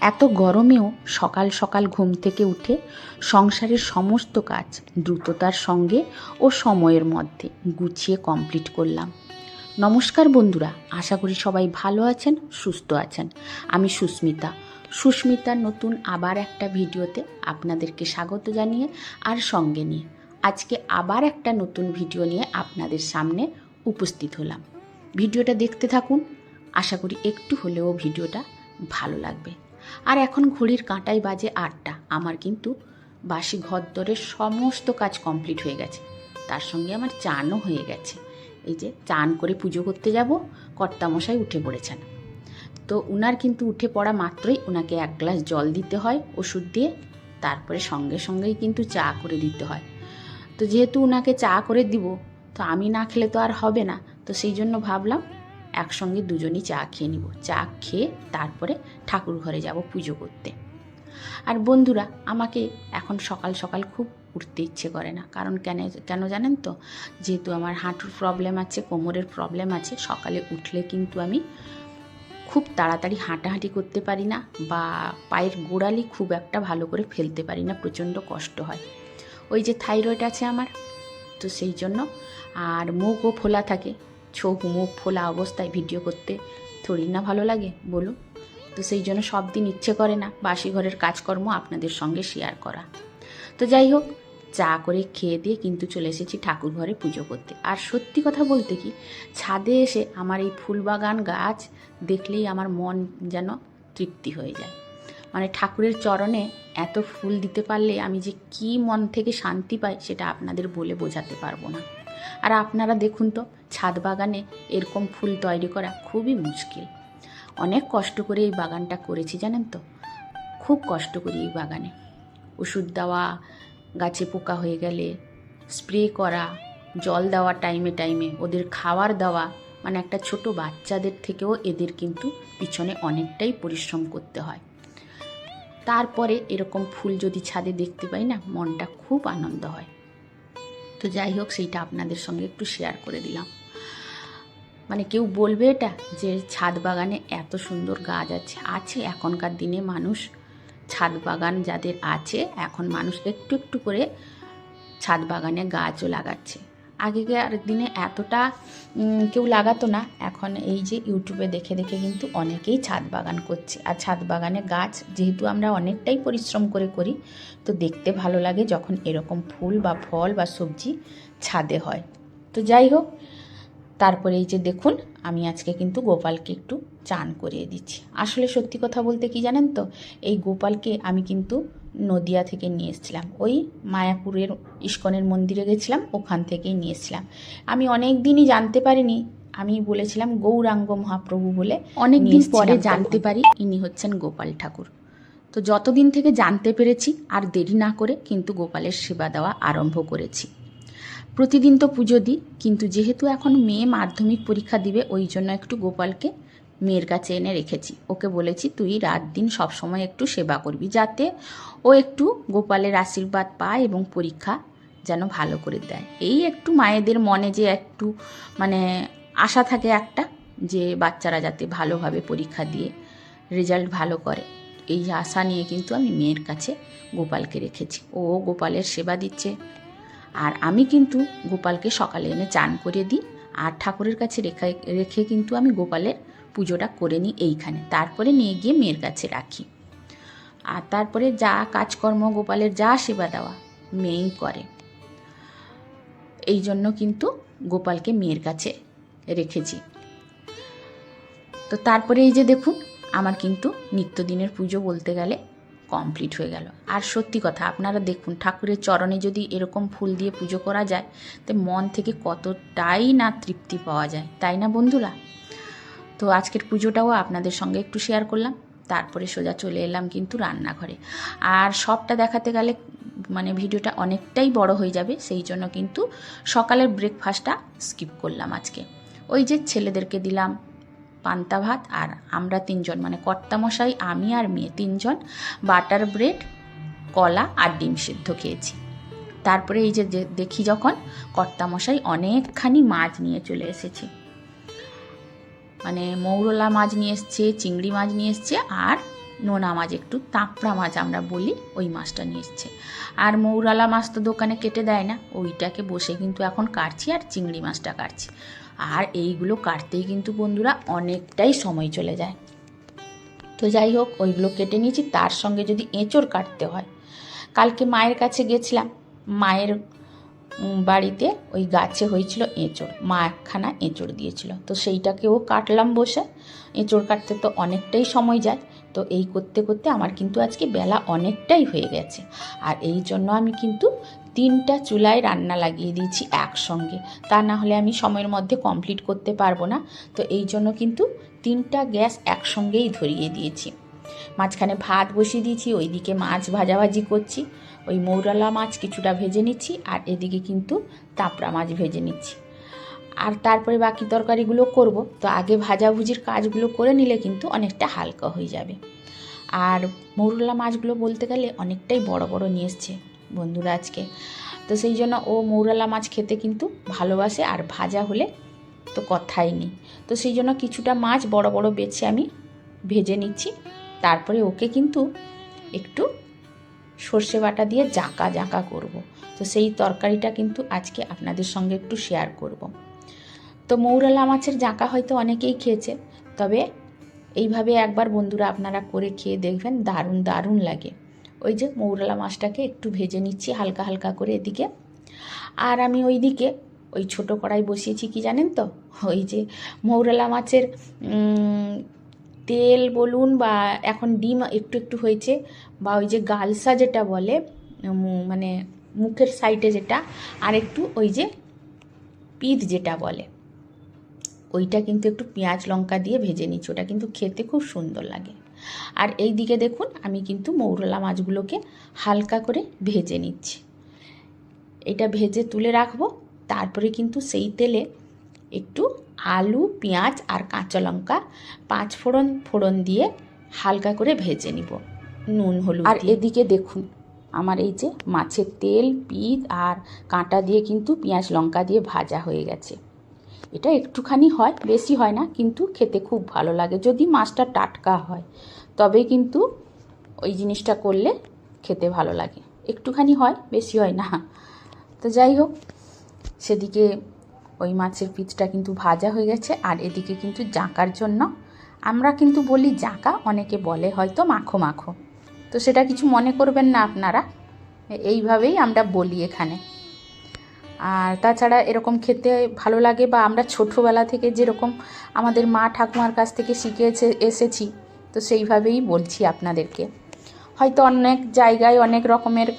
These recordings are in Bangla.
এত গরমেও সকাল সকাল ঘুম থেকে উঠে সংসারের সমস্ত কাজ দ্রুততার সঙ্গে ও সময়ের মধ্যে গুছিয়ে কমপ্লিট করলাম। নমস্কার বন্ধুরা, আশা করি সবাই ভালো আছেন, সুস্থ আছেন। আমি সুস্মিতার নতুন আবার একটা ভিডিওতে আপনাদেরকে স্বাগত জানিয়ে আর সঙ্গে নিয়ে আজকে আবার একটা নতুন ভিডিও নিয়ে আপনাদের সামনে উপস্থিত হলাম। ভিডিওটা দেখতে থাকুন, আশা করি একটু হলেও ভিডিওটা ভালো লাগবে। আর এখন ঘড়ির কাঁটায় বাজে 8টা। আমার কিন্তু বাসি ঘরদোরের সমস্ত কাজ কমপ্লিট হয়ে গেছে, তার সঙ্গে আমার চানও হয়ে গেছে। এই যে চান করে পুজো করতে যাব, কর্তামশাই উঠে পড়েছেন। তো উনার কিন্তু উঠে পড়া মাত্রই ওনাকে 1 গ্লাস জল দিতে হয় ওষুধ দিয়ে, তারপরে সঙ্গে সঙ্গেই কিন্তু চা করে দিতে হয়। তো যেহেতু ওনাকে চা করে দিব, তো আমি না খেলে তো আর হবে না, তো সেই জন্য ভাবলাম একসঙ্গে দুজনই চা খেয়ে নিব। চা খেয়ে তারপরে ঠাকুর ঘরে যাব পুজো করতে। আর বন্ধুরা, আমাকে এখন সকাল সকাল খুব উঠতে ইচ্ছে করে না, কারণ কেন জানেন তো? যেহেতু আমার হাঁটুর প্রবলেম আছে, কোমরের প্রবলেম আছে, সকালে উঠলে কিন্তু আমি খুব তাড়াতাড়ি হাঁটাহাঁটি করতে পারি না, বা পায়ের গোড়ালি খুব একটা ভালো করে ফেলতে পারি না, প্রচণ্ড কষ্ট হয়। ওই যে থাইরয়েড আছে আমার, তো সেই জন্য। আর মুখও ফোলা থাকে, চোখ মুখ ফোলা অবস্থায় ভিডিও করতে থোড়ি না ভালো লাগে বলুন। তো সেই জন্য সব দিন ইচ্ছে করে না বাসি ঘরের কাজকর্ম আপনাদের সঙ্গে শেয়ার করা। তো যাই হোক, চা করে খেয়ে দিয়ে কিন্তু চলে এসেছি ঠাকুর ঘরে পুজো করতে। আর সত্যি কথা বলতে কি, ছাদে এসে আমার এই ফুলবাগান গাছ দেখলেই আমার মন যেন তৃপ্তি হয়ে যায়। মানে ঠাকুরের চরণে এত ফুল দিতে পারলে আমি যে কি মন থেকে শান্তি পাই, সেটা আপনাদের বলে বোঝাতে পারবো না। আর আপনারা দেখুন তো, ছাদ বাগানে এরকম ফুল তৈরি করা খুবই মুশকিল। অনেক কষ্ট করে এই বাগানটা করেছি জানেন তো, খুব কষ্ট করি এই বাগানে। ওষুধ দেওয়া, গাছে পোকা হয়ে গেলে স্প্রে করা, জল দেওয়া টাইমে টাইমে, ওদের খাবার দেওয়া, মানে একটা ছোট বাচ্চাদের থেকেও এদের কিন্তু পিছনে অনেকটাই পরিশ্রম করতে হয়। তারপরে এরকম ফুল যদি ছাদে দেখতে পাই না, মনটা খুব আনন্দ হয়। তো যাই হোক, সেইটা আপনাদের সঙ্গে একটু শেয়ার করে দিলাম। মানে কেউ বলবে এটা যে ছাদ বাগানে এত সুন্দর গাছ আছে এখনকার দিনে মানুষ, ছাদ বাগান যাদের আছে, এখন মানুষ একটু একটু করে ছাদ বাগানে গাছও লাগাচ্ছে। আগেকার দিনে এতটা কেউ লাগাতো না, এখন এই যে ইউটিউবে দেখে দেখে কিন্তু অনেকেই ছাদ বাগান করছে। আর ছাদ বাগানে গাছ যেহেতু আমরা অনেকটাই পরিশ্রম করে করি, তো দেখতে ভালো লাগে যখন এরকম ফুল বা ফল বা সবজি ছাদে হয়। তো যাই হোক, তারপরে এই যে দেখুন, আমি আজকে কিন্তু গোপালকে একটু চান করিয়ে দিচ্ছি। আসলে সত্যি কথা বলতে কি জানেন তো, এই গোপালকে আমি কিন্তু নদিয়া থেকে নিয়ে এসেছিলাম, ওই মায়াপুরের ইস্কনের মন্দিরে গেছিলাম, ওখান থেকেই নিয়ে এসেছিলাম। আমি অনেক দিনই জানতে পারিনি, আমি বলেছিলাম গৌরাঙ্গ মহাপ্রভু বলে, অনেক দিন পরে জানতে পারি ইনি হচ্ছেন গোপাল ঠাকুর। তো যতদিন থেকে জানতে পেরেছি, আর দেরি না করে কিন্তু গোপালের সেবা দেওয়া আরম্ভ করেছি। প্রতিদিন তো পুজো দিই, কিন্তু যেহেতু এখন মেয়ে মাধ্যমিক পরীক্ষা দিবে, ওই জন্য একটু গোপালকে মেয়ের কাছে এনে রেখেছি। ওকে বলেছি তুই রাত দিন সবসময় একটু সেবা করবি, যাতে ও একটু গোপালের আশীর্বাদ পায় এবং পরীক্ষা যেন ভালো করে দেয়। এই একটু মায়েদের মনে যে একটু মানে আশা থাকে একটা, যে বাচ্চারা যাতে ভালোভাবে পরীক্ষা দিয়ে রেজাল্ট ভালো করে, এই আশা নিয়ে কিন্তু আমি মেয়ের কাছে গোপালকে রেখেছি। ও গোপালের সেবা দিচ্ছে, আর আমি কিন্তু গোপালকে সকালে এনে চান করিয়ে দিই, আর ঠাকুরের কাছে রেখে কিন্তু আমি গোপালের পুজোটা করে নিই এইখানে, তারপরে নিয়ে গিয়ে মেয়ের কাছে রাখি। আর তারপরে যা কাজকর্ম, গোপালের যা সেবা দেওয়া মেয়েই করে, এই জন্য কিন্তু গোপালকে মেয়ের কাছে রেখেছি। তো তারপরে এই যে দেখুন, আমার কিন্তু নিত্যদিনের পুজো বলতে গেলে কমপ্লিট হয়ে গেল। আর সত্যি কথা, আপনারা দেখুন, ঠাকুরের চরণে যদি এরকম ফুল দিয়ে পুজো করা যায়, তো মন থেকে কতটাই না তৃপ্তি পাওয়া যায়, তাই না বন্ধুরা? তো আজকের পুজোটাও আপনাদের সঙ্গে একটু শেয়ার করলাম, তারপরে সোজা চলে এলাম কিন্তু রান্নাঘরে। আর সবটা দেখাতে গেলে মানে ভিডিওটা অনেকটাই বড় হয়ে যাবে, সেই জন্য কিন্তু সকালের ব্রেকফাস্টটা স্কিপ করলাম আজকে। ওই যে ছেলেদেরকে দিলাম পান্তা ভাত, আর আমরা 3জন মানে কর্তামশাই, আমি আর মেয়ে 3জন বাটার ব্রেড, কলা আর ডিম সিদ্ধ খেয়েছি। তারপরে এই যে দেখি যখন কর্তামশাই অনেকখানি মাছ নিয়ে চলে এসেছে, মানে মৌরলা মাছ নিয়ে এসছে, চিংড়ি মাছ নিয়ে এসছে, আর নোনা মাছ, একটু তাঁপড়া মাছ আমরা বলি, ওই মাছটা নিয়ে এসছে। আর মৌরালা মাছ তো দোকানে কেটে দেয় না, ওইটাকে বসে কিন্তু এখন কাটছি, আর চিংড়ি মাছটা কাটছি। আর এইগুলো কাটতেই কিন্তু বন্ধুরা অনেকটাই সময় চলে যায়। তো যাই হোক, ওইগুলো কেটে নিয়েছি। তার সঙ্গে যদি এঁচড় কাটতে হয়, কালকে মায়ের কাছে গেছিলাম, মায়ের বাড়িতে ওই গাছে হয়েছিল এঁচড়, মা একখানা এঁচড় দিয়েছিল, তো সেইটাকেও কাটলাম বসে। এঁচড় কাটতে তো অনেকটাই সময় যায়, তো এই করতে করতে আমার কিন্তু আজকে বেলা অনেকটাই হয়ে গেছে। আর এই জন্য আমি কিন্তু 3টা চুলায় রান্না লাগিয়ে দিয়েছি একসঙ্গে, তা না হলে আমি সময়ের মধ্যে কমপ্লিট করতে পারবো না। তো এই জন্য কিন্তু 3টা গ্যাস একসঙ্গেই ধরিয়ে দিয়েছি। মাঝখানে ভাত বসিয়ে দিয়েছি, ওইদিকে মাছ ভাজাভাজি করছি, ওই মৌরালা মাছ কিছুটা ভেজে নিচ্ছি, আর এদিকে কিন্তু তাঁপড়া মাছ ভেজে নিচ্ছি। আর তারপরে বাকি তরকারিগুলো করব। তো আগে ভাজাভুজির কাজগুলো করে নিলে কিন্তু অনেকটা হালকা হয়ে যাবে। আর মৌরলা মাছগুলো বলতে গেলে অনেকটাই বড় বড় নিয়ে এসছে বন্ধুরা আজকে, তো সেই জন্য ও মৌরলা মাছ খেতে কিন্তু ভালোবাসে, আর ভাজা হলে তো কথাই নেই। তো সেই জন্য কিছুটা মাছ বড় বড় বেছে আমি ভেজে নিচ্ছি। তারপরে ওকে কিন্তু একটু সর্ষে বাটা দিয়ে জাঁকা জাঁকা করব। তো সেই তরকারিটা কিন্তু আজকে আপনাদের সঙ্গে একটু শেয়ার করব। তো মৌরলা মাছের জাঁকা হয়তো অনেকেই খেয়েছে, তবে এইভাবে একবার বন্ধুরা আপনারা করে খেয়ে দেখবেন, দারুণ দারুণ লাগে। ওই যে মৌরলা মাছটাকে একটু ভেজে নিচ্ছি হালকা হালকা করে এদিকে। আর আমি ওইদিকে ওই ছোটো কড়াই বসিয়েছি, কি জানেন তো, ওই যে মৌরলা মাছের তেল বলুন, বা এখন ডিম একটু একটু হয়েছে, বা ওই যে গালসা যেটা বলে, মানে মুখের সাইডে যেটা, আর একটু ওই যে পিদ যেটা বলে, ওইটা কিন্তু একটু পেঁয়াজ লঙ্কা দিয়ে ভেজে নিচ্ছি, ওটা কিন্তু খেতে খুব সুন্দর লাগে। আর এই দিকে দেখুন, আমি কিন্তু মৌরলা মাছগুলোকে হালকা করে ভেজে নিচ্ছি। এটা ভেজে তুলে রাখবো। তারপরে কিন্তু সেই তেলে একটু আলু, পেঁয়াজ আর কাঁচা লঙ্কা 5 ফোড়ন দিয়ে হালকা করে ভেজে নিব, নুন হলুদ। আর এদিকে দেখুন, আমার এই যে মাছের তেল, পিদ আর কাঁটা দিয়ে কিন্তু পেঁয়াজ লঙ্কা দিয়ে ভাজা হয়ে গেছে। এটা একটুখানি হয়, বেশি হয় না, কিন্তু খেতে খুব ভালো লাগে। যদি মাছটা টাটকা হয় তবে কিন্তু ওই জিনিসটা করলে খেতে ভালো লাগে। একটুখানি হয়, বেশি হয় না। তো যাই হোক, সেদিকে ওই মাছের পিচটা কিন্তু ভাজা হয়ে গেছে। আর এদিকে কিন্তু জাঁকার জন্য, আমরা কিন্তু বলি জাঁকা, অনেকে বলে হয়তো মাখো মাখো, তো সেটা কিছু মনে করবেন না আপনারা, এইভাবেই আমরা বলি এখানে। আর তাছাড়া এরকম খেতে ভালো লাগে, বা আমরা ছোটোবেলা থেকে যেরকম আমাদের মা ঠাকুমার কাছ থেকে শিখে এসেছি, তো সেইভাবেই বলছি আপনাদেরকে। হয়তো অনেক জায়গায় অনেক রকমের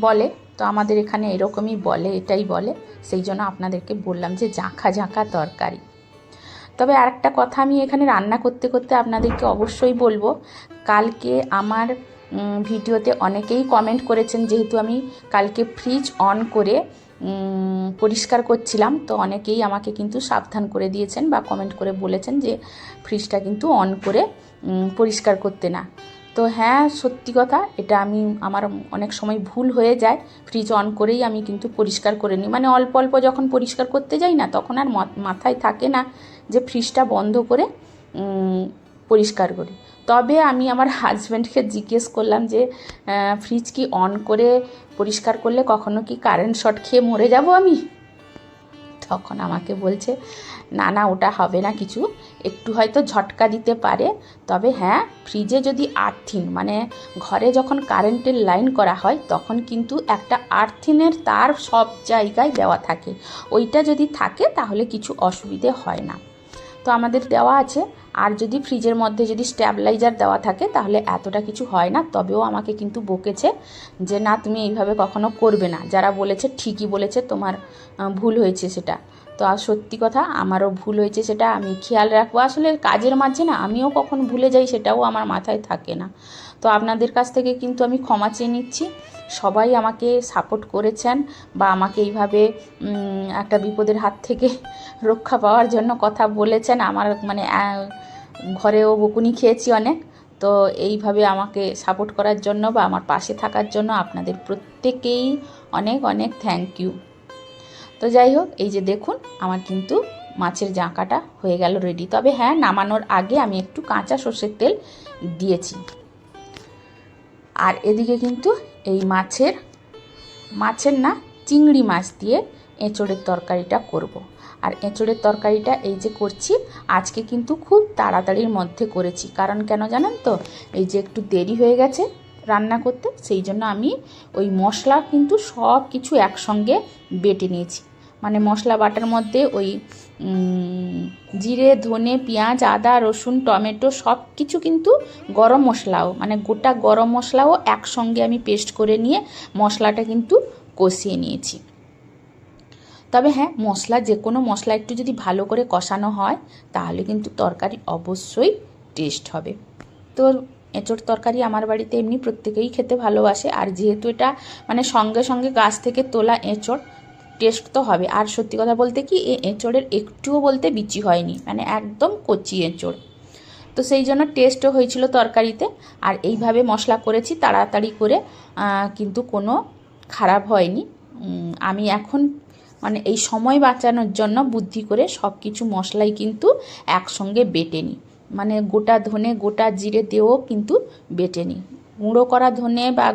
বলে, তো আমাদের এখানে এরকমই বলে, এটাই বলে, সেই জন্য আপনাদেরকে বললাম যে ঝাঁকা ঝাঁকা তরকারি। তবে আরেকটা কথা আমি এখানে রান্না করতে করতে আপনাদেরকে অবশ্যই বলবো, কালকে আমার ভিডিওতে অনেকেই কমেন্ট করেছেন, যেহেতু আমি কালকে ফ্রিজ অন করে পরিষ্কার করছিলাম, তো অনেকেই আমাকে কিন্তু সাবধান করে দিয়েছেন বা কমেন্ট করে বলেছেন যে ফ্রিজটা কিন্তু অন করে পরিষ্কার করতে না। তো হ্যাঁ, সত্যি কথা, এটা আমার অনেক সময় ভুল হয়ে যায়, ফ্রিজ অন করেই আমি কিন্তু পরিষ্কার করে নিই। মানে অল্প অল্প যখন পরিষ্কার করতে যাই না, তখন আর মাথায় থাকে না যে ফ্রিজটা বন্ধ করে পরিষ্কার করি। তবে আমি আমার হাজব্যান্ডকে জিজ্ঞেস করলাম যে ফ্রিজ কি অন করে পরিষ্কার করলে কখনো কি কারেন্ট শর্ট খেয়ে মরে যাব আমি? তখন আমাকে বলছে, না না, ওটা হবে না কিছু, একটু হয়তো ঝটকা দিতে পারে, তবে হ্যাঁ, ফ্রিজে যদি আর্থিং, মানে ঘরে যখন কারেন্টের লাইন করা হয় তখন কিন্তু একটা আর্থিনের তার সব জায়গায় দেওয়া থাকে, ওইটা যদি থাকে তাহলে কিছু অসুবিধে হয় না। তো আমাদের দেওয়া আছে। আর যদি ফ্রিজের মধ্যে যদি স্ট্যাবিলাইজার দেওয়া থাকে তাহলে এতটা কিছু হয় না। তবেও আমাকে কিন্তু বকেছে যে না, তুমি এইভাবে কখনো করবে না। যারা বলেছে ঠিকই বলেছে, তোমার ভুল হয়েছে সেটা। তো আর সত্যি কথা, আমারও ভুল হয়েছে, সেটা আমি খেয়াল রাখবো। আসলে কাজের মাঝে না আমিও কখন ভুলে যাই, সেটাও আমার মাথায় থাকে না। তো আপনাদের কাছ থেকে কিন্তু আমি ক্ষমা চেয়ে নিচ্ছি। সবাই আমাকে সাপোর্ট করেছেন, বা আমাকে এইভাবে একটা বিপদের হাত থেকে রক্ষা পাওয়ার জন্য কথা বলেছেন। আমার মানে ঘরেও বকুনি খেয়েছি অনেক। তো এইভাবে আমাকে সাপোর্ট করার জন্য বা আমার পাশে থাকার জন্য আপনাদের প্রত্যেকেই অনেক অনেক থ্যাংক ইউ। তো যাই হোক, এই যে দেখুন, আমার কিন্তু মাছের জাঁকাটা হয়ে গেল রেডি। তবে হ্যাঁ, নামানোর আগে আমি একটু কাঁচা সর্ষের তেল দিয়েছি। আর এদিকে কিন্তু এই মাছের না চিংড়ি মাছ দিয়ে এঁচোড়ের তরকারিটা করব। আর এঁচোড়ের তরকারিটা এই যে করছি আজকে কিন্তু খুব তাড়াতাড়ির মধ্যে করেছি, কারণ কেন জানেন তো, এই যে একটু দেরি হয়ে গেছে রান্না করতে, সেই জন্য আমি ওই মশলা কিন্তু সব কিছু একসঙ্গে বেটে নিয়েছি। মানে মশলা বাটার মধ্যে ওই জিরে, ধনে, পেঁয়াজ, আদা, রসুন, টমেটো সব কিছু কিন্তু গরম মশলাও, মানে গোটা গরম মশলাও একসঙ্গে আমি পেস্ট করে নিয়ে মশলাটা কিন্তু কষিয়ে নিয়েছি। তবে হ্যাঁ, মশলা যে কোনো মশলা একটু যদি ভালো করে কষানো হয় তাহলে কিন্তু তরকারি অবশ্যই টেস্ট হবে। তো এঁচোড় তরকারি আমার বাড়িতে এমনি প্রত্যেকেই খেতে ভালোবাসে, আর যেহেতু এটা মানে সঙ্গে সঙ্গে গাছ থেকে তোলা এঁচোড়, টেস্ট তো হবে। আর সত্যি কথা বলতে কি, এই এঁচোড়ের একটুও বলতে বিচি হয়নি, মানে একদম কচি এঁচোড়, তো সেই জন্য টেস্টও হয়েছিল তরকারিতে। আর এইভাবে মশলা করেছি তাড়াতাড়ি করে, কিন্তু কোনো খারাপ হয়নি। আমি এখন মানে এই সময় বাঁচানোর জন্য বুদ্ধি করে সব কিছু মশলাই কিন্তু একসঙ্গে বেটে নিই, মানে গোটা ধনে গোটা জিরে দিয়েও কিন্তু বেটে নিই। গুঁড়ো করা ধনে বা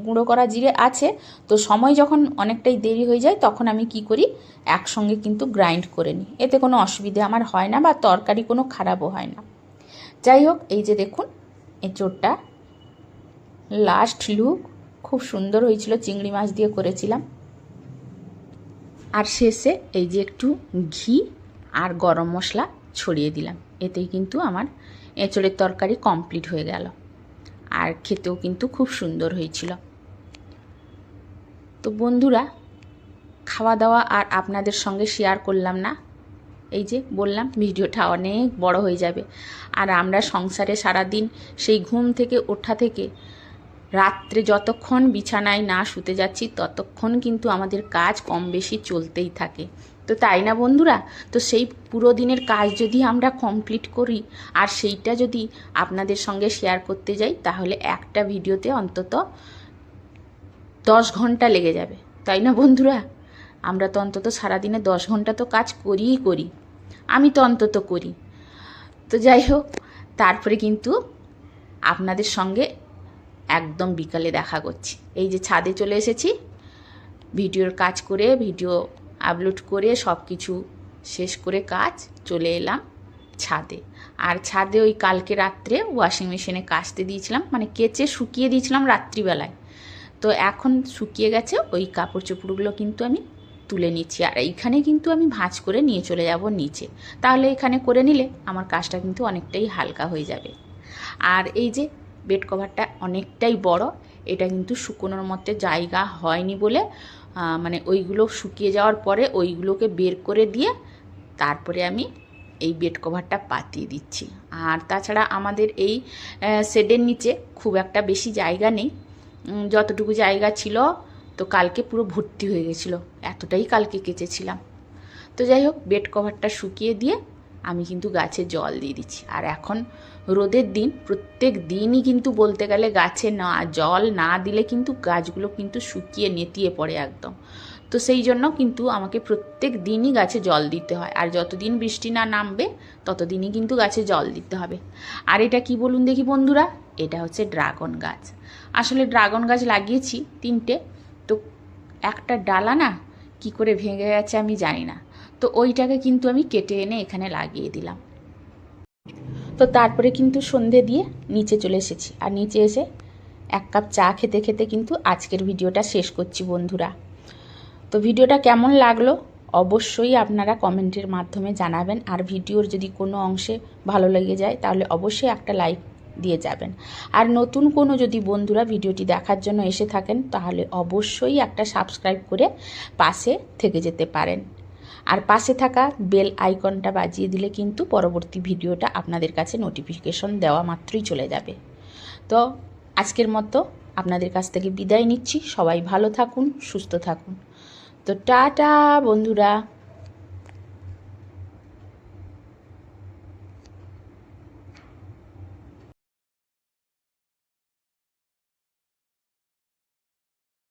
গুঁড়ো করা জিরে আছে, তো সময় যখন অনেকটাই দেরি হয়ে যায় তখন আমি কি করি, একসঙ্গে কিন্তু গ্রাইন্ড করে নিই, এতে কোনো অসুবিধে আমার হয় না বা তরকারি কোনো খারাপও হয় না। যাই হোক, এই যে দেখুন এঁচোড়টা লাস্ট লুক খুব সুন্দর হয়েছিল, চিংড়ি মাছ দিয়ে করেছিলাম। আর শেষে এই যে একটু ঘি আর গরম মশলা ছড়িয়ে দিলাম, এতেই কিন্তু আমার এঁচোড়ের তরকারি কমপ্লিট হয়ে গেল। আর খেতেও কিন্তু খুব সুন্দর হয়েছিল। তো বন্ধুরা, খাওয়া দাওয়া আর আপনাদের সঙ্গে শেয়ার করলাম না, এই যে বললাম ভিডিওটা অনেক বড় হয়ে যাবে। আর আমরা সংসারে সারাদিন সেই ঘুম থেকে ওঠা থেকে রাত্রে যতক্ষণ বিছানায় না শুতে যাচ্ছি ততক্ষণ কিন্তু আমাদের কাজ কম বেশি চলতেই থাকে, তো তাই না বন্ধুরা? তো সেই পুরো দিনের কাজ যদি আমরা কমপ্লিট করি আর সেইটা যদি আপনাদের সঙ্গে শেয়ার করতে যাই, তাহলে একটা ভিডিওতে অন্তত 10 ঘন্টা লেগে যাবে, তাই না বন্ধুরা? আমরা তো অন্তত সারাদিনে 10 ঘন্টা তো কাজ করি, আমি তো অন্তত করি। তো যাই হোক, তারপরে কিন্তু আপনাদের সঙ্গে একদম বিকালে দেখা করছি। এই যে ছাদে চলে এসেছি, ভিডিওর কাজ করে, ভিডিও আপলোড করে সব কিছু শেষ করে কাজ চলে এলাম ছাদে। আর ছাদে ওই কালকে রাত্রে ওয়াশিং মেশিনে কাচতে দিয়েছিলাম, মানে কেচে শুকিয়ে দিয়েছিলাম রাত্রিবেলায়, তো এখন শুকিয়ে গেছে। ওই কাপড় চোপড়গুলো কিন্তু আমি তুলে নিচ্ছি, আর এইখানে কিন্তু আমি ভাঁজ করে নিয়ে চলে যাব নিচে, তাহলে এখানে করে নিলে আমার কাজটা কিন্তু অনেকটাই হালকা হয়ে যাবে। আর এই যে বেড কভারটা অনেকটাই বড়, এটা কিন্তু শুকোনোর মধ্যে জায়গা হয়নি বলে মানে ওইগুলো শুকিয়ে যাওয়ার পরে ওইগুলোকে বের করে দিয়ে তারপরে আমি এই বেড কভারটা পাতিয়ে দিচ্ছি। আর তাছাড়া আমাদের এই শেডের নিচে খুব একটা বেশি জায়গা নেই, যতটুকু জায়গা ছিল তো কালকে পুরো ভর্তি হয়ে গেছিলো, এতটাই কালকে কেচেছিলাম। তো যাই হোক, বেড কভারটা শুকিয়ে দিয়ে আমি কিন্তু গাছে জল দিয়ে দিচ্ছি। আর এখন রোদের দিন, প্রত্যেক দিনই কিন্তু বলতে গেলে গাছে না জল না দিলে কিন্তু গাছগুলো কিন্তু শুকিয়ে নেতিয়ে পড়ে একদম, তো সেই জন্য কিন্তু আমাকে প্রত্যেক দিনই গাছে জল দিতে হয়। আর যতদিন বৃষ্টি না নামবে ততদিনই কিন্তু গাছে জল দিতে হবে। আর এটা কি বলুন দেখি বন্ধুরা, এটা হচ্ছে ড্রাগন গাছ। আসলে ড্রাগন গাছ লাগিয়েছি 3টে, তো একটা ডালা না কি করে ভেঙে গেছে আমি জানি না, তো ওইটাকে কিন্তু আমি কেটে এনে এখানে লাগিয়ে দিলাম। তো তারপরে কিন্তু সন্ধে দিয়ে নিচে চলে এসেছি, আর নিচে এসে 1 কাপ চা খেতে খেতে কিন্তু আজকের ভিডিওটা শেষ করছি বন্ধুরা। তো ভিডিওটা কেমন লাগলো অবশ্যই আপনারা কমেন্টের মাধ্যমে জানাবেন, আর ভিডিওর যদি কোনো অংশে ভালো লেগে যায় তাহলে অবশ্যই একটা লাইক দিয়ে যাবেন। আর নতুন কোনো যদি বন্ধুরা ভিডিওটি দেখার জন্য এসে থাকেন তাহলে অবশ্যই একটা সাবস্ক্রাইব করে পাশে থেকে যেতে পারেন। আর পাশে থাকা বেল আইকনটা বাজিয়ে দিলে কিন্তু পরবর্তী ভিডিওটা আপনাদের কাছে নোটিফিকেশন দেওয়া মাত্রই চলে যাবে। তো আজকের মতো আপনাদের কাছ থেকে বিদায় নিচ্ছি, সবাই ভালো থাকুন, সুস্থ থাকুন। তো টাটা বন্ধুরা।